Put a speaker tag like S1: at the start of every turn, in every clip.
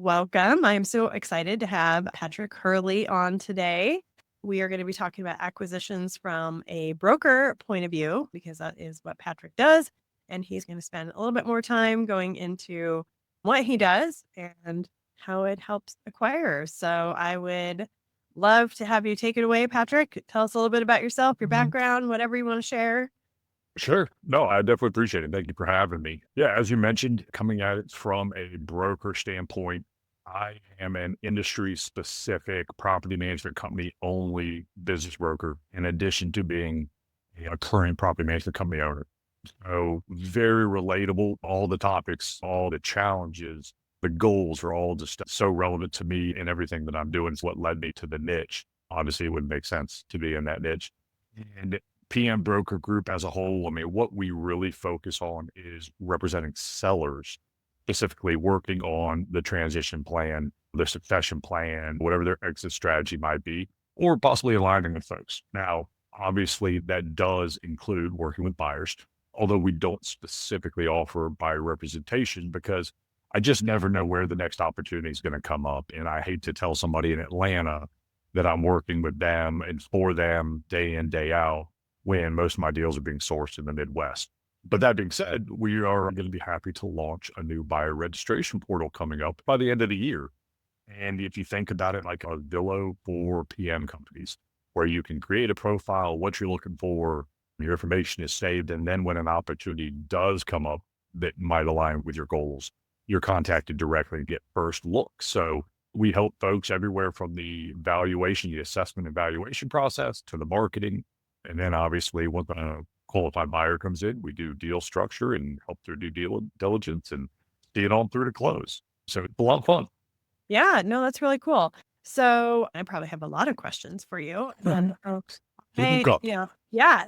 S1: welcome. I am so excited to have Patrick Hurley on today. We are going to be talking about acquisitions from a broker point of view, because that is what Patrick does. And he's going to spend a little bit more time going into what he does and how it helps acquirers. So I would love to have you take it away, Patrick. Tell us a little bit about yourself, your background, whatever you want to share.
S2: Sure. No, I definitely appreciate it. Thank you for having me. Yeah, as you mentioned, coming at it from a broker standpoint, I am an industry specific property management company only business broker, in addition to being a current property management company owner. So very relatable. All the topics, all the challenges, the goals are all just so relevant to me and everything that I'm doing is what led me to the niche. Obviously, it wouldn't make sense to be in that niche. And PM broker group as a whole, I mean, what we really focus on is representing sellers, specifically working on the transition plan, the succession plan, whatever their exit strategy might be, or possibly aligning with folks. Now, obviously, that does include working with buyers, although we don't specifically offer buyer representation because I just never know where the next opportunity is going to come up. And I hate to tell somebody in Atlanta that I'm working with them and for them day in, day out, when most of my deals are being sourced in the Midwest. But that being said, we are going to be happy to launch a new buyer registration portal coming up by the end of the year. And if you think about it like a Zillow for PM companies, where you can create a profile, what you're looking for, your information is saved. And then when an opportunity does come up that might align with your goals, you're contacted directly and get first look. So we help folks everywhere from the valuation, the assessment and valuation process to the marketing. And then obviously once a qualified buyer comes in, we do deal structure and help their due diligence and see it on through to close. So it's a lot of fun.
S1: Yeah, no, that's really cool. So I probably have a lot of questions for you. And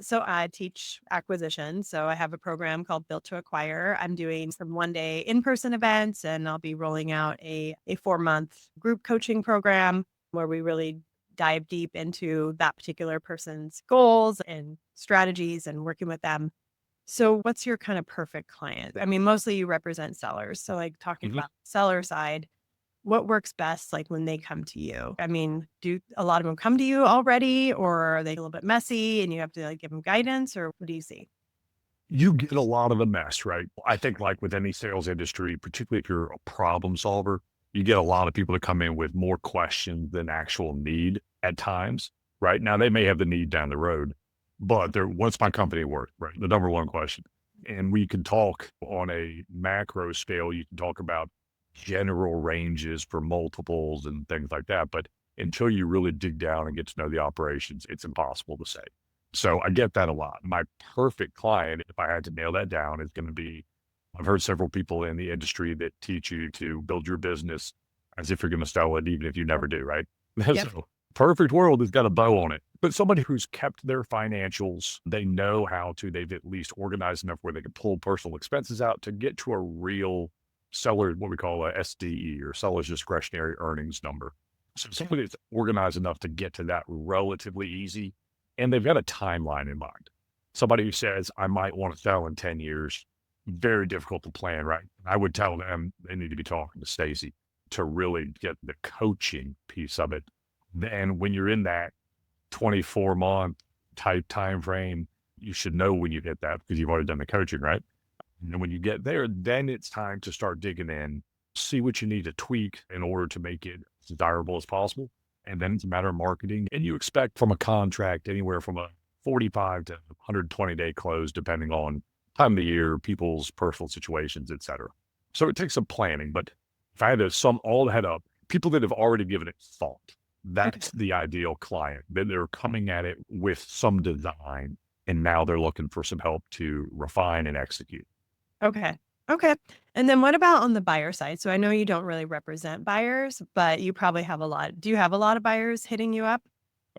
S1: so I teach acquisition. So I have a program called Built to Acquire. I'm doing some one-day in-person events, and I'll be rolling out a 4-month group coaching program where we really dive deep into that particular person's goals and strategies and working with them. So what's your kind of perfect client? I mean, mostly you represent sellers. So like talking
S2: Mhm.
S1: about seller side, what works best, like, when they come to you? I mean, do a lot of them come to you already, or are they a little bit messy and you have to, like, give them guidance, or what do you see?
S2: You get a lot of a mess, right? I think like with any sales industry, particularly if you're a problem solver, you get a lot of people that come in with more questions than actual need at times, right? Now they may have the need down the road, but they're, what's my company worth, right? The number one question. And we can talk on a macro scale. You can talk about general ranges for multiples and things like that. But until you really dig down and get to know the operations, it's impossible to say. So I get that a lot. My perfect client, if I had to nail that down, is going to be, I've heard several people in the industry that teach you to build your business as if you're going to sell it, even if you never do, right?
S1: Yep.
S2: So perfect world has got a bow on it, but somebody who's kept their financials, they know how to, they've at least organized enough where they can pull personal expenses out to get to a real seller, what we call a SDE or seller's discretionary earnings number. So somebody that's organized enough to get to that relatively easy, and they've got a timeline in mind. Somebody who says, I might want to sell in 10 years, very difficult to plan, right? I would tell them they need to be talking to Stacey to really get the coaching piece of it. Then when you're in that 24-month type time frame, you should know when you hit that because you've already done the coaching, right? And when you get there, then it's time to start digging in, see what you need to tweak in order to make it as desirable as possible. And then it's a matter of marketing. And you expect from a contract anywhere from a 45 to 120-day close, depending on time of the year, people's personal situations, et cetera. So it takes some planning. But if I had to sum all that up, people that have already given it thought, that's the ideal client. Then they're coming at it with some design, and now they're looking for some help to refine and execute.
S1: Okay. Okay. And then what about on the buyer side? So I know you don't really represent buyers, but you probably have a lot. Do you have a lot of buyers hitting you up?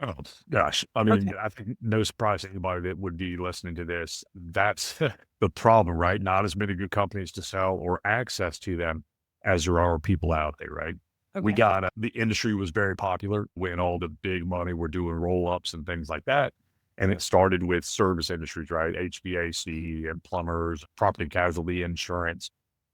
S2: Oh, gosh. I mean,
S1: Okay.
S2: I think no surprise to anybody that would be listening to this. That's the problem, right? Not as many good companies to sell or access to them as there are people out there, right? We
S1: Okay.
S2: got the industry was very popular when all the big money were doing roll ups and things like that. And it started with service industries, right? HVAC and plumbers, property and casualty insurance.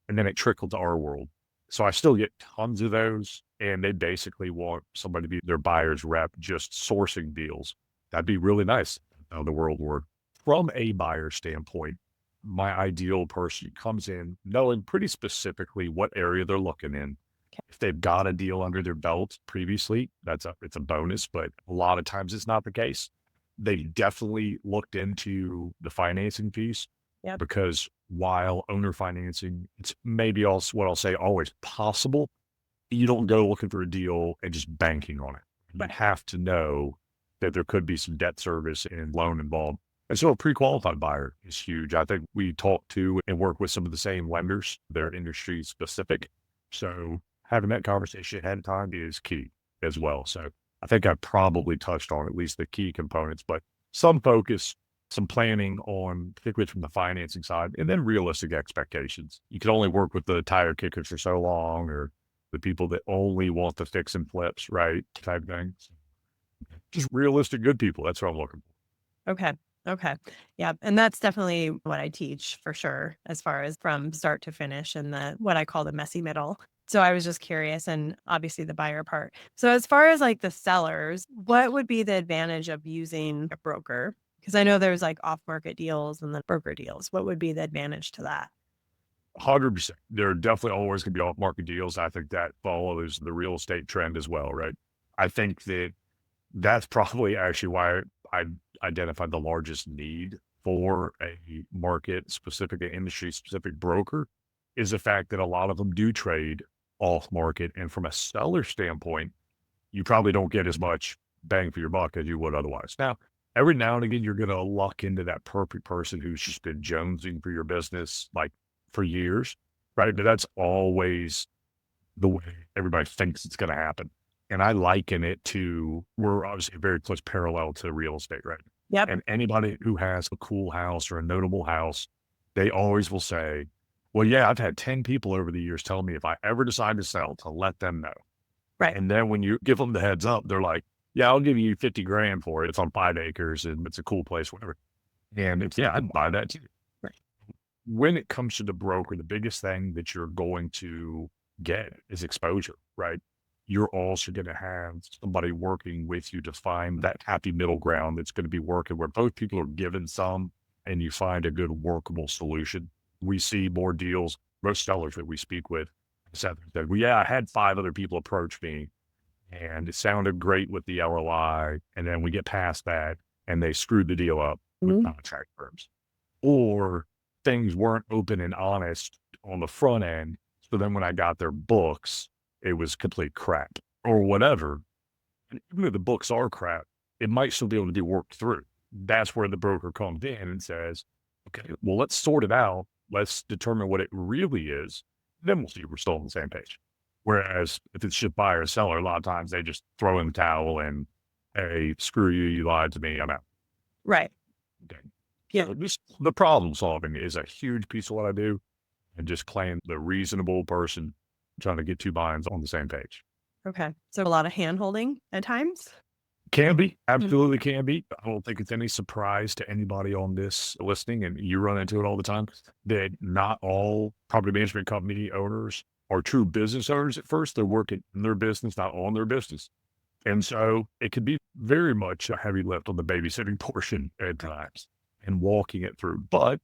S2: And then it trickled to our world. So I still get tons of those, and they basically want somebody to be their buyer's rep, just sourcing deals. That'd be really nice how the world worked. From a buyer standpoint, my ideal person comes in knowing pretty specifically what area they're looking in.
S1: Okay.
S2: If they've got a deal under their belt previously, it's a bonus, but a lot of times it's not the case. They've definitely looked into the financing piece
S1: Yep.
S2: because while owner financing, it's maybe also what I'll say always possible. You don't go looking for a deal and just banking on it. You
S1: Right.
S2: have to know that there could be some debt service and loan involved. And so a pre-qualified buyer is huge. I think we talk to and work with some of the same lenders. They're industry specific. So having that conversation ahead of time is key as well. So I think I probably touched on at least the key components, but some focus, some planning on, particularly from the financing side, and then realistic expectations. You can only work with the tire kickers for so long, or the people that only want the fix and flips, right? Type thing. Just realistic, good people. That's what I'm looking for.
S1: Okay. Okay. Yeah. And that's definitely what I teach for sure, as far as from start to finish and the what I call the messy middle. So I was just curious, and obviously the buyer part. So as far as like the sellers, what would be the advantage of using a broker? Because I know there's like off market deals and then broker deals. What would be the advantage to that?
S2: 100%. There are definitely always going to be off market deals. I think that follows the real estate trend as well, right? I think that that's probably actually why I identified the largest need for a market specific, industry specific broker is the fact that a lot of them do trade off market. And from a seller standpoint, you probably don't get as much bang for your buck as you would otherwise. Now, every now and again, you're going to luck into that perfect person who's just been jonesing for your business like for years, right? But that's always the way everybody thinks it's going to happen. And I liken it to, we're obviously very close parallel to real estate, right?
S1: Yep.
S2: And anybody who has a cool house or a notable house, they always will say, well, yeah, I've had 10 people over the years tell me if I ever decide to sell to let them know.
S1: Right.
S2: And then when you give them the heads up, they're like, yeah, I'll give you 50 grand for it. It's on 5 acres and it's a cool place, whatever. And it's, yeah, I'd buy that too.
S1: Right.
S2: When it comes to the broker, the biggest thing that you're going to get is exposure, right? You're also going to have somebody working with you to find that happy middle ground that's going to be working where both people are given some and you find a good workable solution. We see more deals, most sellers that we speak with said, well, yeah, I had 5 other people approach me and it sounded great with the LOI. And then we get past that and they screwed the deal up with contract terms. Or things weren't open and honest on the front end. So then when I got their books, it was complete crap or whatever. And even if the books are crap, it might still be able to be worked through. That's where the broker comes in and says, okay, well, let's sort it out. Let's determine what it really is. Then we'll see if we're still on the same page. Whereas if it's just buyer or seller, a lot of times they just throw in the towel and, hey, screw you, you lied to me, I'm out.
S1: Right.
S2: Okay.
S1: Yeah.
S2: So just the problem solving is a huge piece of what I do, and just playing the reasonable person trying to get 2 minds on the same page.
S1: Okay. So a lot of hand holding at times.
S2: Can be, absolutely can be. I don't think it's any surprise to anybody on this listening, and you run into it all the time, that not all property management company owners are true business owners at first. They're working in their business, not on their business. And so it could be very much a heavy lift on the babysitting portion at times and walking it through. But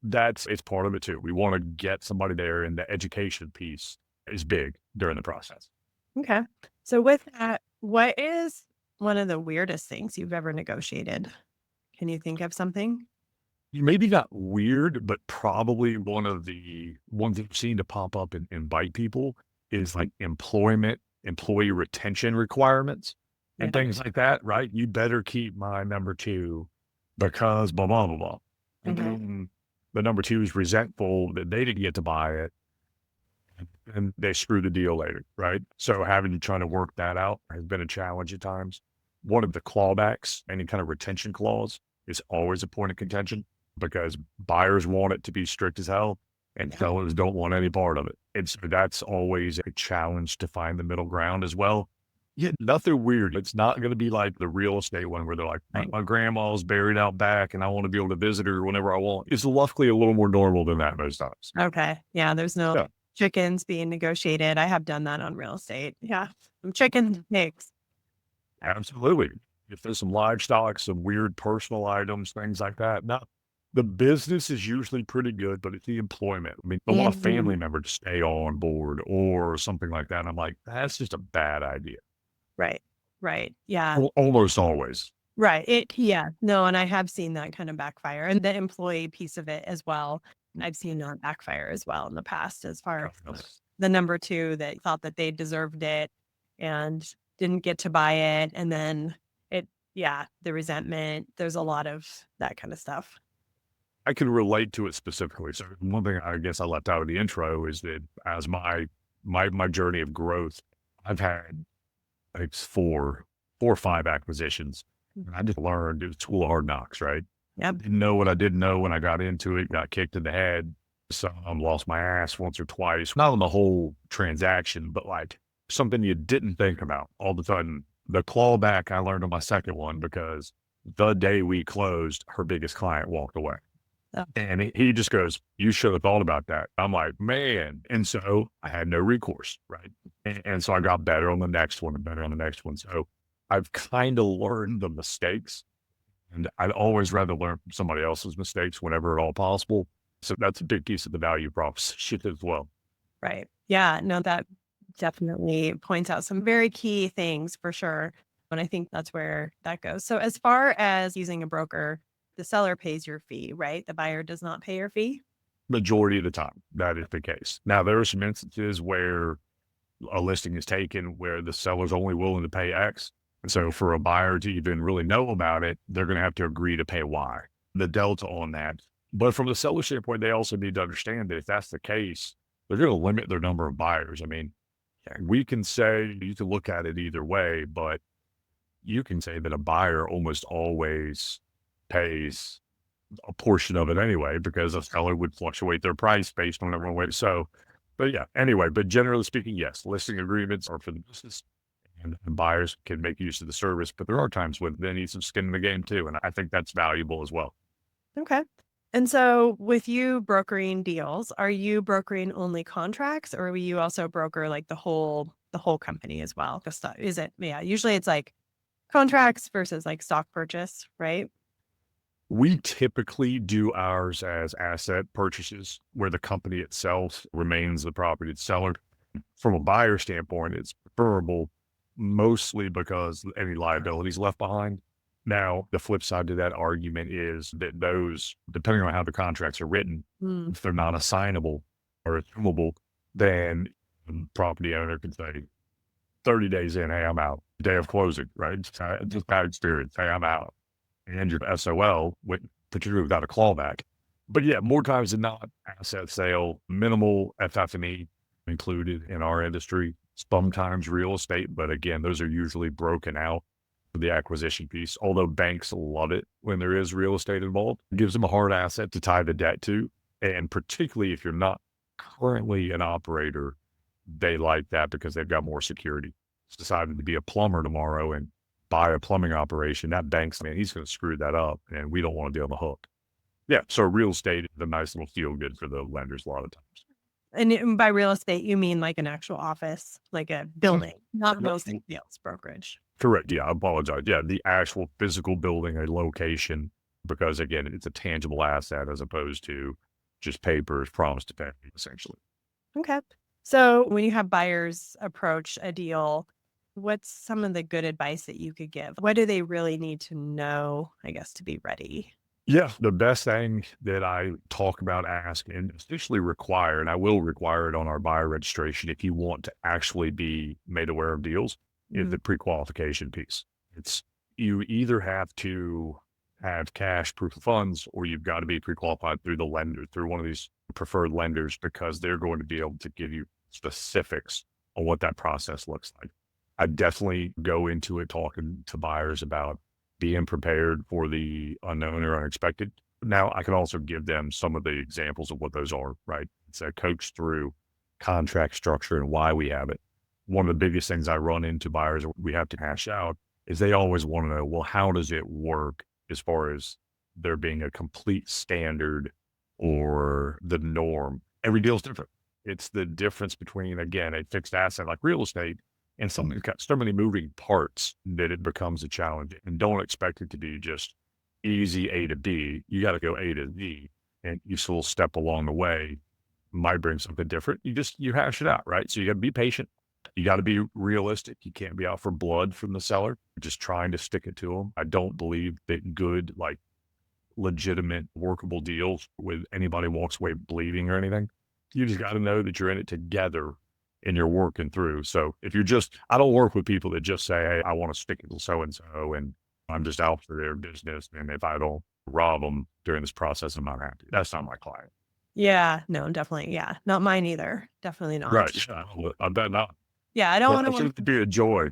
S2: it's part of it too. We want to get somebody there, and the education piece is big during the process.
S1: Okay. So with that, what is one of the weirdest things you've ever negotiated? Can you think of something?
S2: Maybe not weird, but probably one of the ones that I've seen to pop up and bite people is like employee retention requirements and
S1: Yeah.
S2: things like that, right? You better keep my number 2 because blah, blah, blah, blah. And then the number 2 is resentful that they didn't get to buy it and they screw the deal later, right? So having to try to work that out has been a challenge at times. One of the clawbacks, any kind of retention clause, is always a point of contention because buyers want it to be strict as hell and sellers don't want any part of it. And so that's always a challenge to find the middle ground as well. Yeah, nothing weird. It's not going to be like the real estate one where they're like, my grandma's buried out back and I want to be able to visit her whenever I want. It's luckily a little more normal than that most times.
S1: Okay. Yeah. There's no chickens being negotiated. I have done that on real estate. Yeah. Some chickens and pigs.
S2: Absolutely. If there's some livestock, some weird personal items, things like that. Now, the business is usually pretty good, but it's the employment. I mean, I want a
S1: Mhm.
S2: family member to stay on board or something like that. I'm like, that's just a bad idea.
S1: Right. Right. Yeah.
S2: Almost always.
S1: Right. Yeah. No, and I have seen that kind of backfire and the employee piece of it as well. I've seen that backfire as well in the past as far as
S2: Yes.
S1: the number two that thought that they deserved it and didn't get to buy it. And then yeah, the resentment. There's a lot of that kind of stuff.
S2: I can relate to it specifically. So one thing I guess I left out of the intro is that as my journey of growth, I've had like four or five acquisitions. And I just learned it was a tool of hard knocks, right?
S1: Yep.
S2: Didn't know what I didn't know when I got into it, got kicked in the head. Some lost my ass once or twice, not on the whole transaction, but like something you didn't think about all of a sudden. The clawback I learned on my second one because the day we closed, her biggest client walked away.
S1: So,
S2: And he just goes, "You should have thought about that." I'm like, "Man." And so I had no recourse, right? And so I got better on the next one and better on the next one. So I've kind of learned the mistakes, and I'd always rather learn from somebody else's mistakes whenever at all possible. So that's a big piece of the value proposition as well.
S1: right. Yeah. No, that definitely points out some very key things for sure. And I think that's where that goes. So, as far as using a broker, the seller pays your fee, right? The buyer does not pay your fee.
S2: Majority of the time, that is the case. Now, there are some instances where a listing is taken where the seller's only willing to pay X. And so for a buyer to even really know about it, they're going to have to agree to pay Y, the delta on that. But from the seller standpoint, they also need to understand that if that's the case, they're going to limit their number of buyers. I mean, we can say you can look at it either way, but you can say that a buyer almost always pays a portion of it anyway, because a seller would fluctuate their price based on everyone way. So, but yeah, anyway, but generally speaking, yes, listing agreements are for the business and buyers can make use of the service, but there are times when they need some skin in the game too. And I think that's valuable as well.
S1: Okay. And so, with you brokering deals, are you brokering only contracts, or will you also broker like the whole company as well? The stuff is it? Yeah. Usually, it's like contracts versus like stock purchase, right?
S2: We typically do ours as asset purchases where the company itself remains the property seller. From a buyer standpoint, it's preferable mostly because any liabilities left behind. Now, the flip side to that argument is that those, depending on how the contracts are written,
S1: Mm,
S2: if they're not assignable or assumable, then the property owner can say 30 days in, hey, I'm out. Day of closing, right? Just bad experience. Hey, I'm out. And your SOL, particularly without a clawback. But yeah, more times than not, asset sale, minimal FF&E included in our industry, sometimes real estate. But again, those are usually broken out for the acquisition piece. Although banks love it when there is real estate involved, it gives them a hard asset to tie the debt to. And particularly if you're not currently an operator, they like that because they've got more security. It's decided to be a plumber tomorrow and buy a plumbing operation, that bank's man, he's going to screw that up, and we don't want to be on the hook. Yeah, so real estate is a nice little feel good for the lenders a lot of times.
S1: and by real estate, you mean like an actual office, like a building, not
S2: No,
S1: real estate deals brokerage.
S2: correct. Yeah, I apologize. Yeah, the actual physical building, a location, because again, it's a tangible asset as opposed to just papers promised to pay, essentially.
S1: Okay. So, when you have buyers approach a deal, what's some of the good advice that you could give? What do they really need to know, I guess, to be ready?
S2: Yeah, the best thing that I talk about, ask, and especially require, and I will require it on our buyer registration if you want to actually be made aware of deals, is
S1: Mhm.
S2: the pre-qualification piece. It's you either have to have cash proof of funds or you've got to be pre-qualified through the lender, through one of these preferred lenders, because they're going to be able to give you specifics on what that process looks like. I definitely go into it talking to buyers about being prepared for the unknown or unexpected. Now, I can also give them some of the examples of what those are, right? It's a coach through contract structure and why we have it. One of the biggest things I run into buyers we have to hash out is they always want to know, well, how does it work as far as there being a complete standard or the norm? Every deal is different. It's the difference between, again, a fixed asset like real estate and something that's got so many moving parts that it becomes a challenge. And don't expect it to be just easy A to B. You got to go A to Z, and each little step along the way might bring something different. You hash it out, right? So you got to be patient. You got to be realistic. You can't be out for blood from the seller, just trying to stick it to them. I don't believe that good, like legitimate, workable deals with anybody walks away bleeding or anything. You just got to know that you're in it together and you're working through. So if you're just, I don't work with people that just say, hey, I want to stick it to so and so, and I'm just out for their business. And if I don't rob them during this process, I'm not happy. That's not my client.
S1: Yeah, no, definitely. Yeah, not mine either. Definitely not.
S2: Right. Yeah, I bet not.
S1: Yeah, I don't
S2: Well,
S1: want
S2: I
S1: to
S2: should be a joy.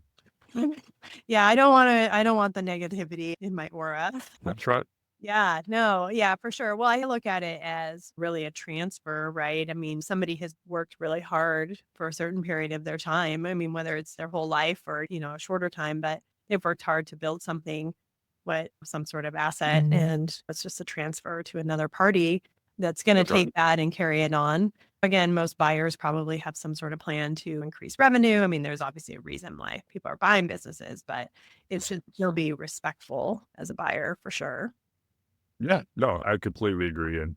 S1: Yeah, I don't want the negativity in my aura.
S2: That's right.
S1: Yeah, no, yeah, for sure. Well, I look at it as really a transfer, right? I mean, somebody has worked really hard for a certain period of their time. I mean, whether it's their whole life or, a shorter time, but they've worked hard to build something, some sort of asset, and it's just a transfer to another party that's going to
S2: That's right.
S1: take that and carry it on. Again, most buyers probably have some sort of plan to increase revenue. I mean, there's obviously a reason why people are buying businesses, but it should still be respectful as a buyer for sure.
S2: Yeah, no, I completely agree. And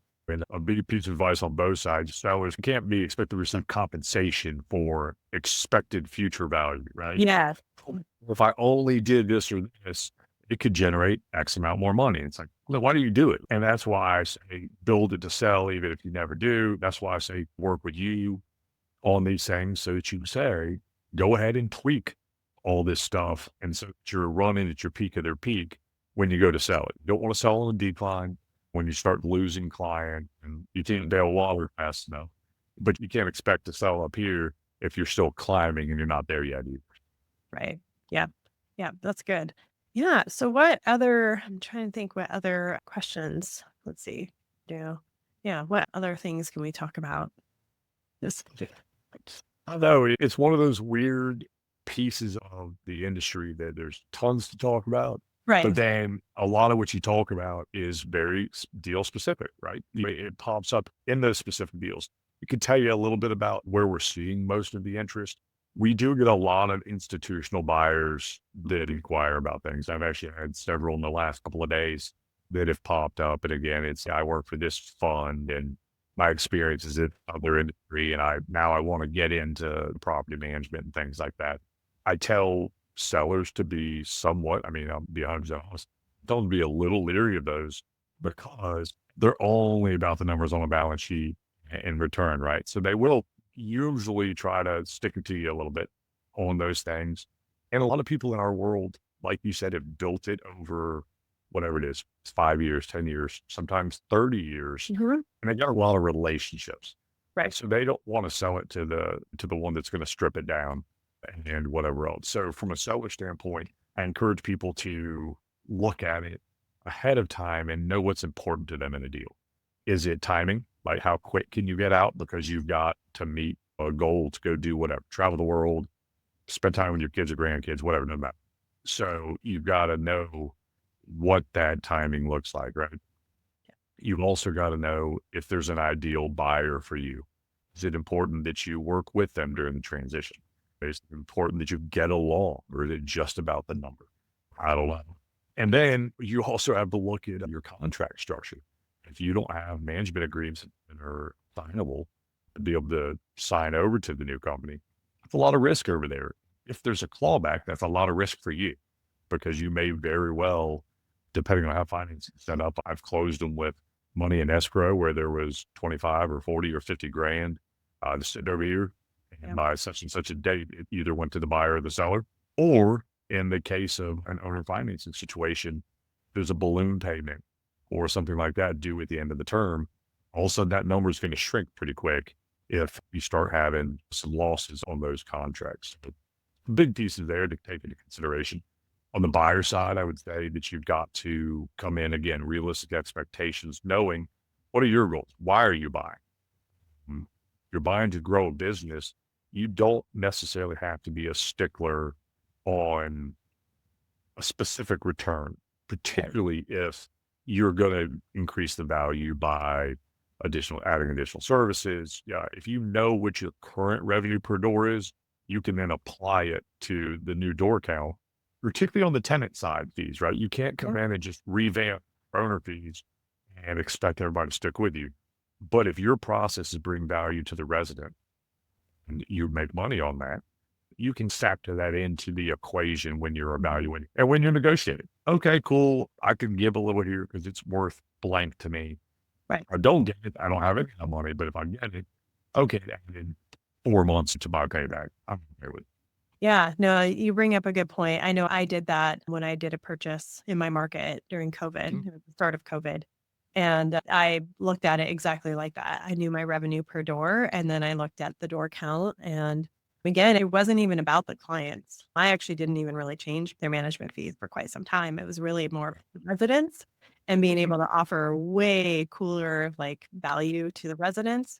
S2: a big piece of advice on both sides, sellers can't be expected to receive compensation for expected future value, right?
S1: Yeah.
S2: If I only did this or this, it could generate X amount more money. It's like, well, why do you do it? And that's why I say build it to sell, even if you never do. That's why I say work with you on these things so that you say, go ahead and tweak all this stuff. And so that you're running at your peak of their peak when you go to sell it. You don't want to sell on a decline when you start losing client and you can't bail water fast enough. But you can't expect to sell up here if you're still climbing and you're not there yet either.
S1: Right. Yeah. Yeah. That's good. Yeah. So I'm trying to think what other questions, let's see. Yeah. Yeah. What other things can we talk about? This.
S2: I know it's one of those weird pieces of the industry that there's tons to talk about. But
S1: Right.
S2: then a lot of what you talk about is very deal specific, right? It pops up in those specific deals. It can tell you a little bit about where we're seeing most of the interest. We do get a lot of institutional buyers that inquire about things. I've actually had several in the last couple of days that have popped up. And again, it's I work for this fund and my experience is in other industry, and I want to get into property management and things like that. I tell sellers to be somewhat, I mean, I'll be 100% honest, tell them to be a little leery of those because they're only about the numbers on a balance sheet in return, right? So they will usually try to stick it to you a little bit on those things. And a lot of people in our world, like you said, have built it over whatever it is, it's 5 years, 10 years, sometimes 30 years.
S1: Mhm.
S2: And they got a lot of relationships.
S1: Right.
S2: So they don't want to sell it to the one that's going to strip it down and whatever else. So from a seller standpoint, I encourage people to look at it ahead of time and know what's important to them in a deal. Is it timing? Like how quick can you get out because you've got to meet a goal to go do whatever, travel the world, spend time with your kids or grandkids, whatever, no matter. So you've got to know what that timing looks like, right? You've also got to know if there's an ideal buyer for you. Is it important that you work with them during the transition? Is it important that you get along, or is it just about the number? I don't know. And then you also have to look at your contract structure. If you don't have management agreements that are signable to be able to sign over to the new company, that's a lot of risk over there. If there's a clawback, that's a lot of risk for you because you may very well, depending on how finance is set up, I've closed them with money in escrow where there was 25 or 40 or 50 grand just sitting over here. And
S1: Yeah.
S2: by such and such a date, it either went to the buyer or the seller, or in the case of an owner financing situation, there's a balloon payment or something like that due at the end of the term. All of a sudden, that number is going to shrink pretty quick if you start having some losses on those contracts. So big pieces there to take into consideration. On the buyer side, I would say that you've got to come in again, realistic expectations, knowing what are your goals? Why are you buying? You're buying to grow a business. You don't necessarily have to be a stickler on a specific return, particularly if you're going to increase the value by adding additional services. Yeah. If you know what your current revenue per door is, you can then apply it to the new door count, particularly on the tenant side fees, right? You can't come in and just revamp owner fees and expect everybody to stick with you. But if your process is bring value to the resident and you make money on that, you can factor that into the equation when you're evaluating and when you're negotiating. Okay, cool. I can give a little here because it's worth blank to me.
S1: Right.
S2: I don't get it. I don't have any money, but if I get it, okay, that added 4 months to my payback. I'm okay with it.
S1: Yeah, no, you bring up a good point. I know I did that when I did a purchase in my market during COVID, the start of COVID. And I looked at it exactly like that. I knew my revenue per door, and then I looked at the door count. And again, it wasn't even about the clients. I actually didn't even really change their management fees for quite some time. It was really more residents and being able to offer way cooler like value to the residents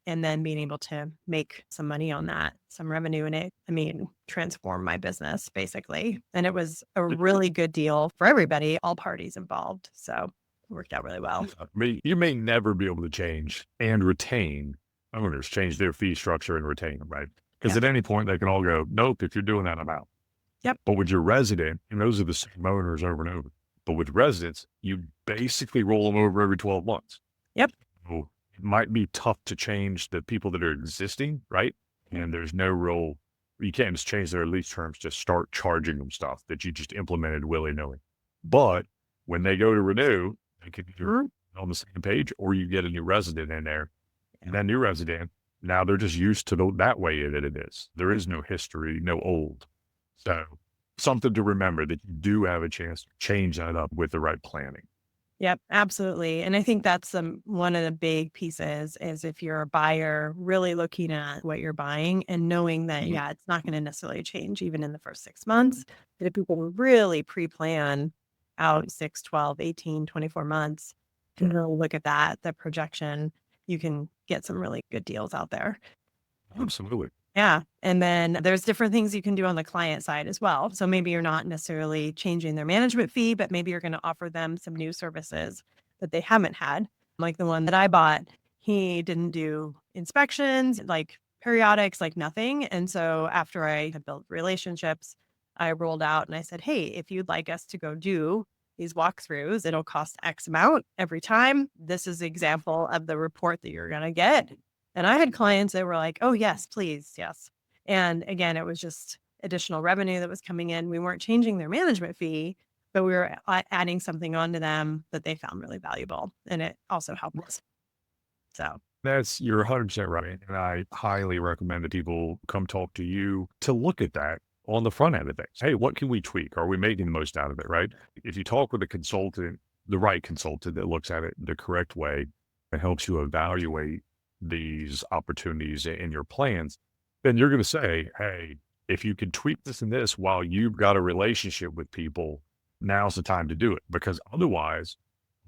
S1: and then being able to make some money on that, some revenue in it. I mean, transform my business basically. And it was a really good deal for everybody, all parties involved. So it worked out really well.
S2: You may never be able to change and retain owners, change their fee structure and retain them, right? Because at any point they can all go, nope, if you're doing that, I'm out.
S1: Yep.
S2: But with your resident, and those are the same owners over and over. But with residents, you basically roll them over every 12 months.
S1: Yep.
S2: So it might be tough to change the people that are existing, right? And there's no real, you can't just change their lease terms, just start charging them stuff that you just implemented willy-nilly. But when they go to renew, they can either on the same page or you get a new resident in there. And that new resident, now they're just used to that way that it is. There is no history, no old. So something to remember that you do have a chance to change that up with the right planning.
S1: Yep, absolutely. And I think that's one of the big pieces is if you're a buyer, really looking at what you're buying and knowing that, it's not going to necessarily change even in the first 6 months. But if people really pre-plan out 6, 12, 18, 24 months, to look at that, the projection, you can get some really good deals out there.
S2: Absolutely.
S1: Yeah. And then there's different things you can do on the client side as well. So maybe you're not necessarily changing their management fee, but maybe you're going to offer them some new services that they haven't had. Like the one that I bought, he didn't do inspections, like periodics, like nothing. And so after I had built relationships, I rolled out and I said, hey, if you'd like us to go do these walkthroughs, it'll cost X amount every time. This is an example of the report that you're going to get. And I had clients that were like, oh, yes, please. Yes. And again, it was just additional revenue that was coming in. We weren't changing their management fee, but we were adding something onto them that they found really valuable. And it also helped us. So
S2: you're 100% right. And I highly recommend that people come talk to you to look at that on the front end of things. Hey, what can we tweak? Are we making the most out of it? Right. If you talk with a consultant, the right consultant that looks at it the correct way and helps you evaluate these opportunities in your plans, then you're going to say, hey, if you can tweak this and this while you've got a relationship with people, now's the time to do it. Because otherwise,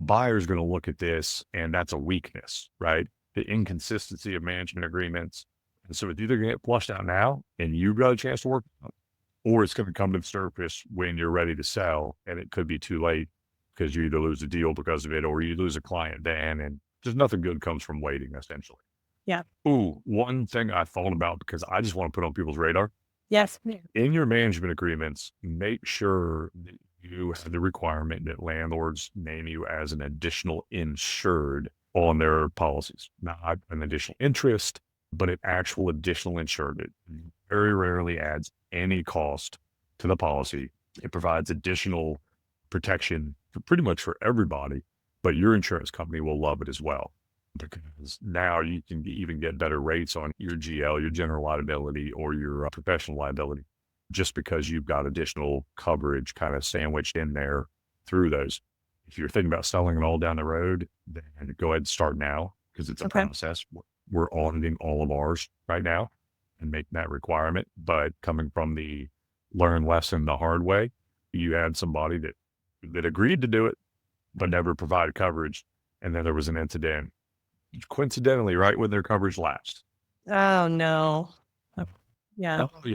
S2: buyer's going to look at this and that's a weakness, right? The inconsistency of management agreements. And so it's either going to get flushed out now and you've got a chance to work on it, or it's going to come to the surface when you're ready to sell and it could be too late because you either lose a deal because of it or you lose a client then, and just nothing good comes from waiting, essentially.
S1: Yeah.
S2: Ooh, one thing I thought about because I just want to put on people's radar.
S1: Yes.
S2: In your management agreements, make sure that you have the requirement that landlords name you as an additional insured on their policies, not an additional interest, but an actual additional insured. It very rarely adds any cost to the policy. It provides additional protection pretty much for everybody, but your insurance company will love it as well, because now you can even get better rates on your GL, your general liability, or your professional liability, just because you've got additional coverage kind of sandwiched in there through those. If you're thinking about selling it all down the road, then go ahead and start now because it's a process. We're auditing all of ours right now and making that requirement. But coming from the learn lesson the hard way, you had somebody that agreed to do it, but never provided coverage. And then there was an incident, coincidentally, right when their coverage lapsed.
S1: Oh, no. Yeah.
S2: Oh,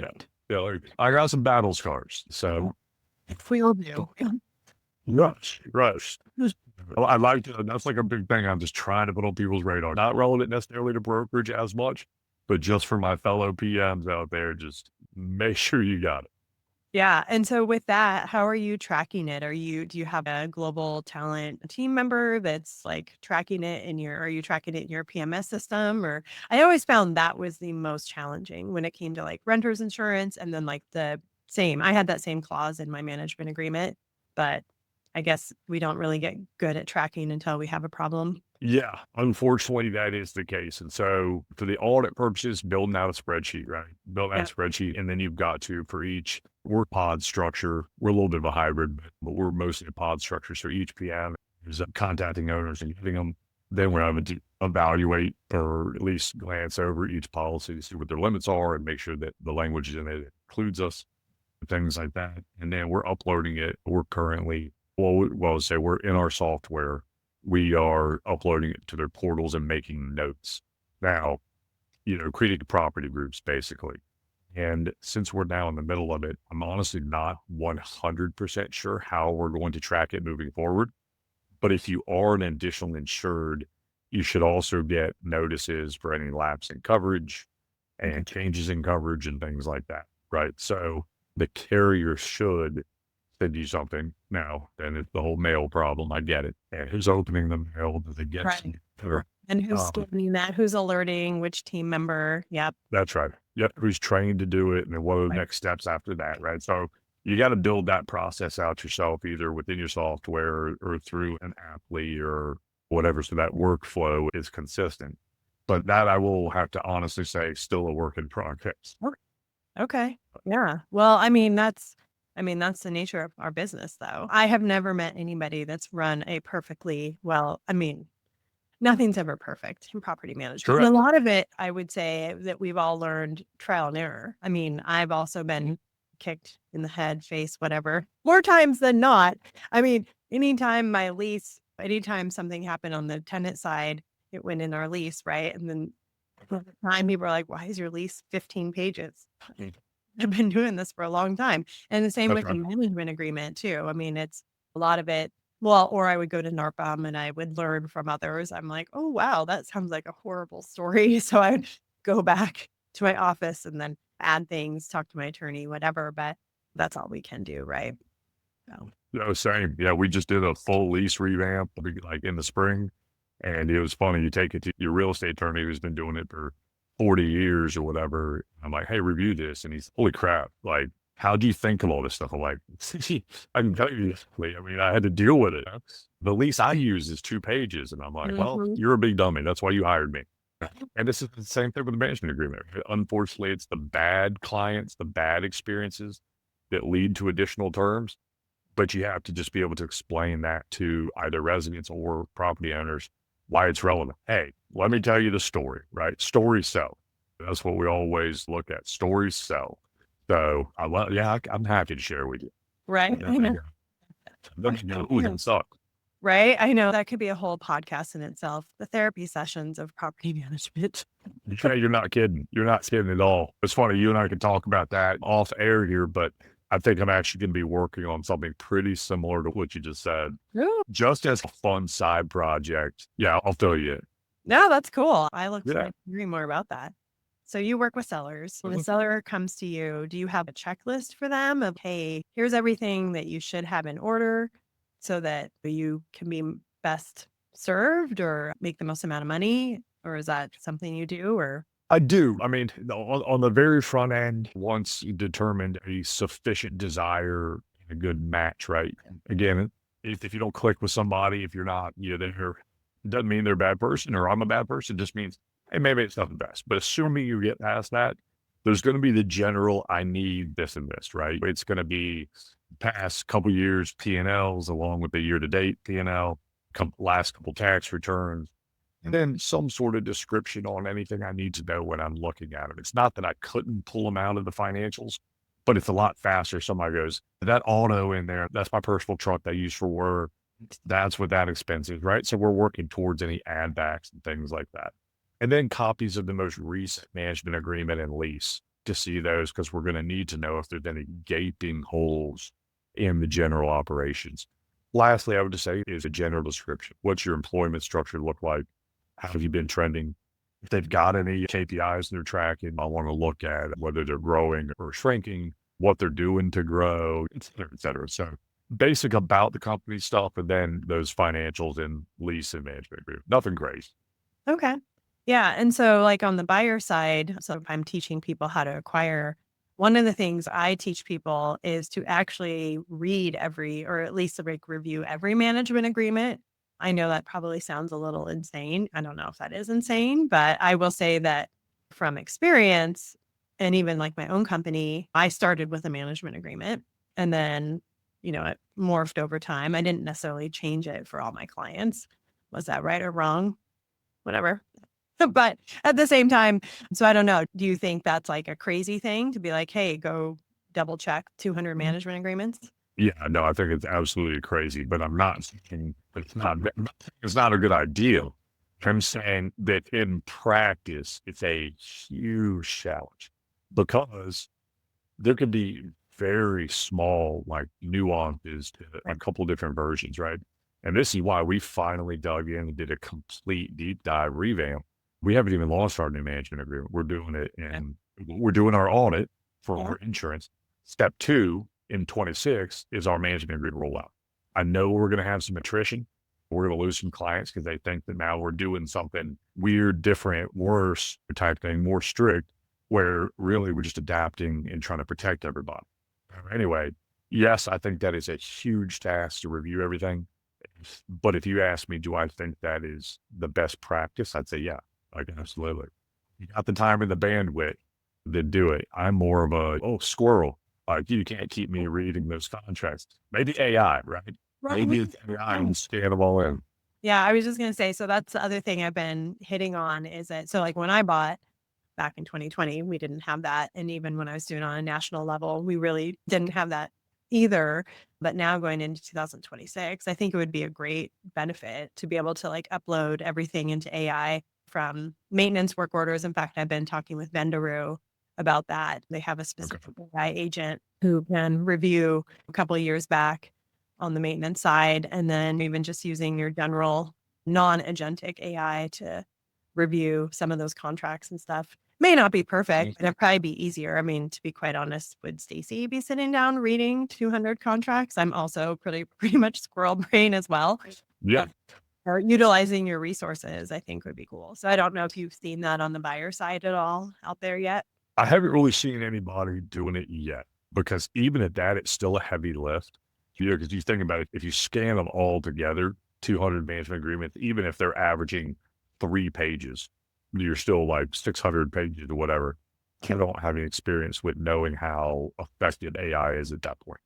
S2: yeah. I got some battle scars. So
S1: we all do.
S2: rush. I like to, that's like a big thing I'm just trying to put on people's radar. Not relevant necessarily to brokerage as much, but just for my fellow PMs out there, just make sure you got it.
S1: Yeah. And so with that, how are you tracking it? Do you have a global talent team member that's like tracking it are you tracking it in your PMS system? Or I always found that was the most challenging when it came to like renter's insurance and then like I had that same clause in my management agreement, but I guess we don't really get good at tracking until we have a problem.
S2: Yeah, unfortunately, that is the case. And so, for the audit purposes, building out a spreadsheet, right? Building
S1: Yeah.
S2: out a spreadsheet. And then you've got to, for each, we're pod structure. We're a little bit of a hybrid, but we're mostly a pod structure. So, each PM is contacting owners and getting them. Then we're having to evaluate or at least glance over each policy to see what their limits are and make sure that the language in it includes us, things like that. And then we're uploading it. We're currently, say we're in our software, we are uploading it to their portals and making notes. Now, creating property groups basically. And since we're now in the middle of it, I'm honestly not 100% sure how we're going to track it moving forward. But if you are an additional insured, you should also get notices for any lapse in coverage and changes in coverage and things like that. Right. So the carrier should send you something. Now, then it's the whole mail problem. I get it. And who's opening the mail? Do they get
S1: Right.
S2: or,
S1: And who's
S2: um,
S1: scanning that? Who's alerting which team member? Yep.
S2: that's right. Yep. Who's trained to do it? And then what are the
S1: Right.
S2: next steps after that? Right. So you got to build that process out yourself, either within your software or through an apply or whatever. So that workflow is consistent. But that I will have to honestly say, still a work in progress.
S1: Okay. Yeah. Well, that's the nature of our business though. I have never met anybody that's run a perfectly well, nothing's ever perfect in property management. And a
S2: Correct.
S1: lot of it, I would say that we've all learned trial and error. I've also been kicked in the head, face, whatever, more times than not. Anytime something happened on the tenant side, it went in our lease, right? And then at the time people are like, why is your lease 15 pages? I've been doing this for a long time. And the same
S2: That's
S1: with the
S2: right.
S1: management agreement too. It's a lot of it. Well, or I would go to NARPM and I would learn from others. I'm like, oh, wow, that sounds like a horrible story. So I would go back to my office and then add things, talk to my attorney, whatever. But that's all we can do, right? So,
S2: No, same. Yeah, we just did a full lease revamp like in the spring. And it was funny. You take it to your real estate attorney who's been doing it for 40 years or whatever. I'm like, hey, review this. And he's, holy crap. Like, how do you think of all this stuff? I'm like, I can tell you, I had to deal with it. The lease I use is 2 pages. And I'm like, well,
S1: mhm.
S2: you're a big dummy. That's why you hired me. And this is the same thing with the management agreement. Unfortunately, it's the bad clients, the bad experiences that lead to additional terms. But you have to just be able to explain that to either residents or property owners why it's relevant. Hey, let me tell you the story, right? Stories sell. That's what we always look at. Stories sell. So I'm happy to share with you.
S1: Right.
S2: Yeah,
S1: I know.
S2: who can suck.
S1: Right. I know that could be a whole podcast in itself. The therapy sessions of property management.
S2: Yeah, you're not kidding. You're not kidding at all. It's funny. You and I can talk about that off air here, but I think I'm actually going to be working on something pretty similar to what you just said,
S1: Ooh.
S2: just as a fun side project. Yeah, I'll tell you.
S1: No, that's cool. I look
S2: Yeah.
S1: forward to hearing more about that. So you work with sellers. When a seller comes to you, do you have a checklist for them of, hey, here's everything that you should have in order so that you can be best served or make the most amount of money? Or is that something you do? Or
S2: I do. On the very front end, once you determined a sufficient desire and a good match, right? Again, if you don't click with somebody, if you're not, there, doesn't mean they're a bad person or I'm a bad person. It just means, hey, maybe it's not the best. But assuming you get past that, there's going to be the general, I need this and this, right? It's going to be past couple years P&Ls along with the year-to-date P&L, last couple tax returns, and then some sort of description on anything I need to know when I'm looking at it. It's not that I couldn't pull them out of the financials, but it's a lot faster. Somebody goes, that auto in there, that's my personal truck that I use for work. That's what that expense is, right? So we're working towards any add backs and things like that. And then copies of the most recent management agreement and lease to see those, because we're going to need to know if there's any gaping holes in the general operations. Lastly, I would just say is a general description. What's your employment structure look like? How have you been trending? If they've got any KPIs they're tracking, I want to look at whether they're growing or shrinking, what they're doing to grow, et cetera, et cetera. So basic about the company stuff, and then those financials and lease and management agreement. Nothing crazy.
S1: Okay. Yeah. And so, like on the buyer side, so if I'm teaching people how to acquire, one of the things I teach people is to actually read every, or at least like review every management agreement. I know that probably sounds a little insane. I don't know if that is insane, but I will say that from experience and even like my own company, I started with a management agreement and then, it morphed over time. I didn't necessarily change it for all my clients. Was that right or wrong? Whatever. But at the same time, so I don't know. Do you think that's like a crazy thing to be like, hey, go double check 200 management agreements?
S2: Yeah, no, I think it's absolutely crazy, but I'm not saying it's not a good idea. I'm saying that in practice, it's a huge challenge because there could be very small, like nuances to a
S1: Right.
S2: couple different versions, right? And this is why we finally dug in and did a complete deep dive revamp. We haven't even launched our new management agreement. We're doing it
S1: Okay.
S2: and we're doing our audit for
S1: Yeah.
S2: our insurance. Step two in 26 is our management agreement rollout. I know we're going to have some attrition. We're going to lose some clients because they think that now we're doing something weird, different, worse type thing, more strict, where really we're just adapting and trying to protect everybody. Anyway, yes, I think that is a huge task to review everything. But if you ask me, do I think that is the best practice? I'd say, yeah, like absolutely. You got the time and the bandwidth, then do it. I'm more of a, oh, squirrel. Like you can't keep me reading those contracts. Maybe AI, right? Maybe it's AI and scan them all in.
S1: Yeah, I was just gonna say, so that's the other thing I've been hitting on is that so like when I bought back in 2020, we didn't have that. And even when I was doing on a national level, we really didn't have that either. But now going into 2026, I think it would be a great benefit to be able to like upload everything into AI from maintenance work orders. In fact, I've been talking with Vendaroo about that. They have a
S2: Okay.
S1: specific AI agent who can review a couple of years back on the maintenance side, and then even just using your general non-agentic AI to review some of those contracts and stuff. May not be perfect, but it'd probably be easier. I mean, to be quite honest, would Stacey be sitting down reading 200 contracts? I'm also pretty much squirrel brain as well.
S2: Yeah.
S1: Or utilizing your resources, I think would be cool. So I don't know if you've seen that on the buyer side at all out there yet.
S2: I haven't really seen anybody doing it yet because even at that, it's still a heavy lift. Because you think about it, if you scan them all together, 200 management agreements, even if they're averaging 3 pages, you're still like 600 pages or whatever. You don't have any experience with knowing how effective AI is at that point.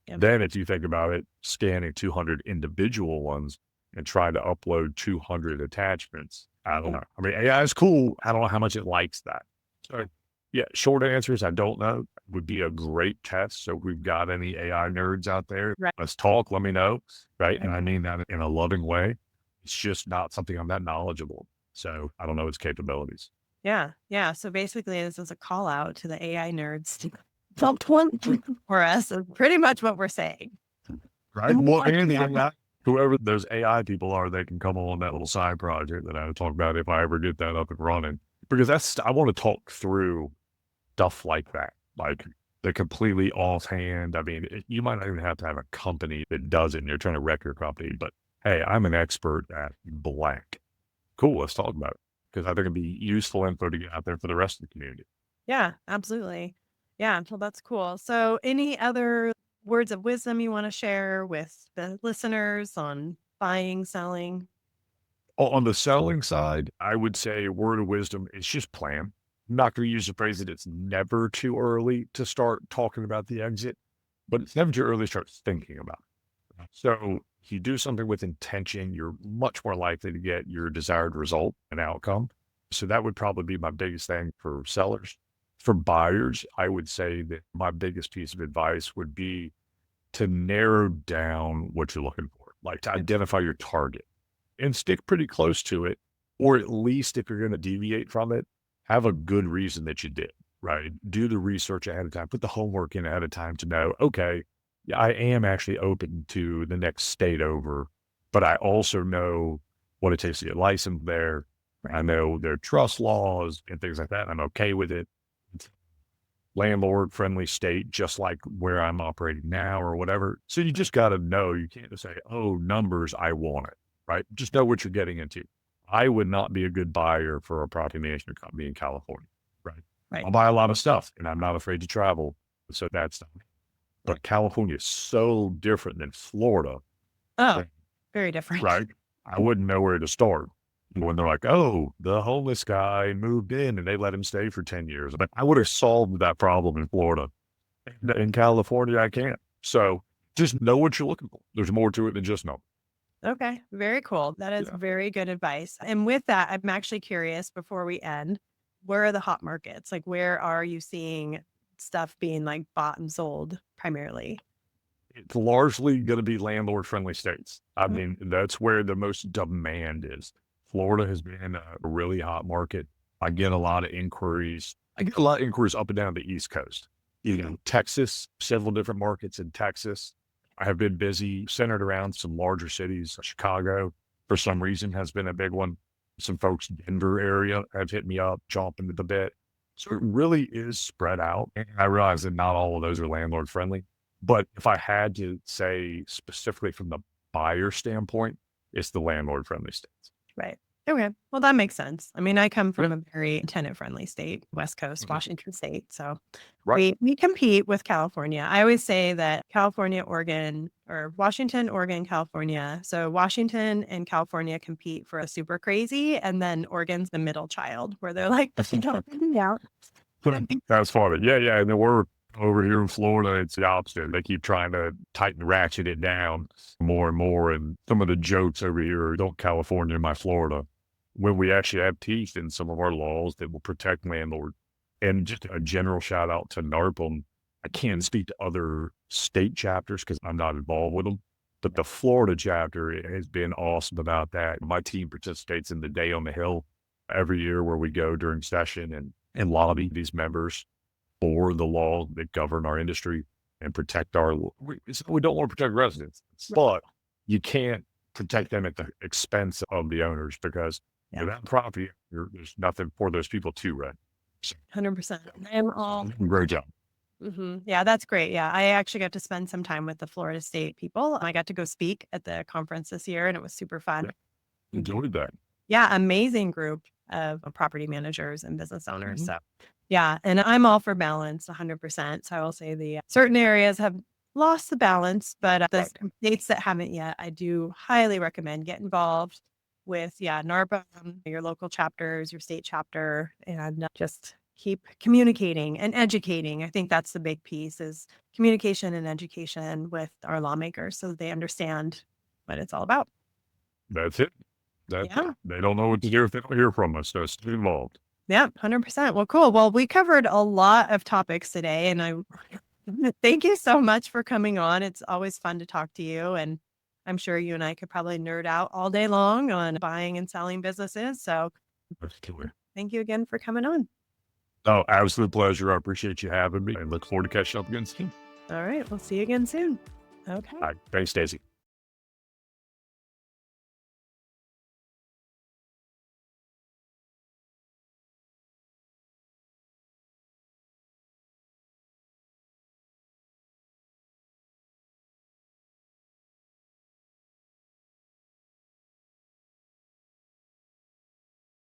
S1: Yeah.
S2: Then if you think about it, scanning 200 individual ones and trying to upload 200 attachments, I don't know. I mean, AI is cool. I don't know how much it likes that. So yeah, short answer is I don't know. Would be a great test. So if we've got any AI nerds out there,
S1: Right.
S2: let's talk, let me know. Right. And I mean that in a loving way. It's just not something I'm that knowledgeable. So I don't know its capabilities.
S1: Yeah. Yeah. So basically, this is a call out to the AI nerds to help one for us. Is pretty much what we're saying.
S2: Right. Well, and whoever those AI people are, they can come on that little side project that I would talk about if I ever get that up and running. Because I want to talk through stuff like that, like the completely offhand. I mean, you might not even have to have a company that does it and you're trying to wreck your company, but hey, I'm an expert at blank. Cool, let's talk about it because I think it'd be useful info to get out there for the rest of the community.
S1: Yeah, absolutely. Yeah, well, that's cool. So, any other words of wisdom you want to share with the listeners on buying, selling?
S2: On the selling side, I would say a word of wisdom is just plan. I'm not going to use the phrase that it's never too early to start talking about the exit, but it's never too early to start thinking about it. So if you do something with intention, you're much more likely to get your desired result and outcome. So that would probably be my biggest thing for sellers. For buyers, I would say that my biggest piece of advice would be to narrow down what you're looking for, like to identify your target and stick pretty close to it. Or at least if you're going to deviate from it, have a good reason that you did, right? Do the research ahead of time, put the homework in ahead of time to know, okay, Yeah, I am actually open to the next state over, but I also know what it takes to get licensed there. I
S1: Right.
S2: know their trust laws and things like that. And I'm okay with it. It's landlord friendly state, just like where I'm operating now or whatever. So you just got to know, you can't just say, oh, numbers, I want it, right? Just know what you're getting into. I would not be a good buyer for a property management company in California, right?
S1: Right.
S2: I'll buy a lot of stuff and I'm not afraid to travel. So that's not me. But California is so different than Florida,
S1: Oh,
S2: that-
S1: very different.
S2: right? I wouldn't know where to start when they're like, oh, the homeless guy moved in and they let him stay for 10 years. But I would have solved that problem in Florida. In California, I can't. So just know what you're looking for. There's more to it than just know.
S1: Okay, very cool. That is
S2: Yeah.
S1: very good advice. And with that, I'm actually curious before we end, where are the hot markets? Like, where are you seeing stuff being like bought and sold primarily?
S2: It's largely going to be landlord friendly states. I
S1: Mhm.
S2: mean, that's where the most demand is. Florida has been a really hot market. I get a lot of inquiries. I get a lot of inquiries up and down the East Coast. You know, Texas, several different markets in Texas. I have been busy centered around some larger cities. Chicago, for some reason, has been a big one. Some folks, Denver area, have hit me up, chomping at the bit. So it really is spread out. And I realize that not all of those are landlord friendly. But if I had to say specifically from the buyer standpoint, it's the landlord friendly states.
S1: Right. Okay. Well, that makes sense. I mean, I come
S2: Yeah.
S1: from a very tenant friendly state, West Coast,
S2: Mhm.
S1: Washington State. So
S2: Right.
S1: we compete with California. I always say that California, Oregon, or Washington, Oregon, California. So Washington and California compete for a super crazy, and then Oregon's the middle child, where they're like, yeah.
S2: That's funny. Yeah, yeah. And then we're over here in Florida, it's the opposite. They keep trying to tighten, ratchet it down more and more. And some of the jokes over here, don't California, my Florida, when we actually have teeth in some of our laws that will protect landlords. And just a general shout out to NARPM. I can't speak to other state chapters because I'm not involved with them. But the Florida chapter has been awesome about that. My team participates in the Day on the Hill every year where we go during session and lobby these members for the laws that govern our industry and protect we don't want to protect residents, but you can't protect them at the expense of the owners because
S1: Yeah.
S2: that property, there's nothing for those people to rent. So,
S1: 100%. I'm all
S2: great job.
S1: Yeah, that's great. Yeah, I actually got to spend some time with the Florida State people. I got to go speak at the conference this year, and it was super fun.
S2: Yeah, enjoyed that.
S1: Yeah, amazing group of property managers and business owners.
S2: Mhm.
S1: So, yeah, and I'm all for balance 100%. So I will say the certain areas have lost the balance, but the
S2: Right.
S1: states that haven't yet, I do highly recommend get involved with, yeah, NARPA, your local chapters, your state chapter, and just keep communicating and educating. I think that's the big piece is communication and education with our lawmakers so that they understand what it's all about.
S2: That's it.
S1: Yeah.
S2: They don't know what to do if they don't hear from us. So stay involved.
S1: Yeah, 100%. Well, cool. Well, we covered a lot of topics today, and I thank you so much for coming on. It's always fun to talk to you, and I'm sure you and I could probably nerd out all day long on buying and selling businesses. So,
S2: That's killer.
S1: thank you again for coming on.
S2: Oh, absolute pleasure. I appreciate you having me and look forward to catching up again soon.
S1: All right, we'll see you again soon. Okay.
S2: All right. Thanks, Stacey.